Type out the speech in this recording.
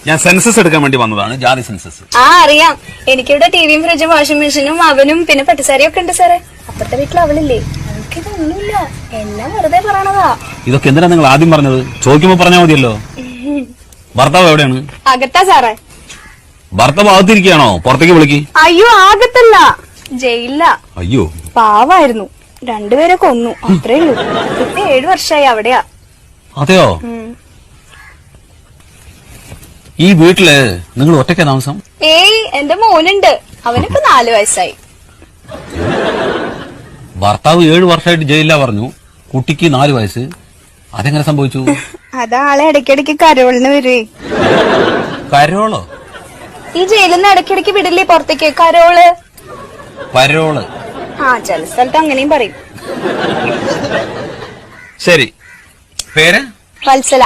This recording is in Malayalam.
ഞാൻ സെൻസസ് എടുക്കാൻ വേണ്ടി വന്നതാണ്, ജാതി സെൻസസ്. ആ അറിയാം. എനിക്കിവിടെ ടിവിയും ഫ്രിഡ്ജും വാഷിംഗ് മെഷീനും അവനും പിന്നെ പട്ടുസാരിയും ഒക്കെ ഉണ്ട് സാറേ. അപ്പുറത്തെ വീട്ടിൽ അവളില്ലേ, അവൾക്കിതൊന്നുമില്ല, എല്ലാം വെറുതെ പറയണതാ. ഇതൊക്കെ എന്തിനാ നിങ്ങൾ ആദ്യം പറഞ്ഞത്? ചോദിക്കുമ്പോ പറഞ്ഞാൽ മതിയല്ലോ. ഭർത്താവ് എവിടെയാണ്? അകത്താ സാറേ. ഭർത്താവ് അകത്തിരിക്കുകയാണോ? പുറത്തേക്ക് വിളിക്ക്. അയ്യോ ആകത്തല്ല, ജയിലില്ല. അയ്യോ പാവായിരുന്നു, രണ്ടുപേരെ കൊന്നു, അത്രേ ഉള്ളൂ. ഇപ്പൊ 7 വർഷമായി അവിടെയാ. അതെയോ? ഈ വീട്ടില് നിങ്ങൾ ഒറ്റയ്ക്കാ താമസം? ഏയ് എന്റെ മോനുണ്ട്, അവനിപ്പോ 4 വയസ്സായി. ഭർത്താവ് 7 വർഷമായിട്ട് ജയിലിലാ പറഞ്ഞു, കുട്ടിക്ക് 4 വയസ്സ്. അതെങ്ങനെ സംഭവിച്ചു? അതാളെ ഇടയ്ക്കിടയ്ക്ക് കരോളിന് വരുവേ. കരോളോ? ഈ ജയിലിൽ നിന്ന് ഇടയ്ക്കിടയ്ക്ക് വിടില്ലേ പുറത്തേക്ക്, കരോള്. പരോള്? ആ ചില സ്ഥലത്ത് അങ്ങനെയും പറയും. ശരി, പേര്? വത്സല.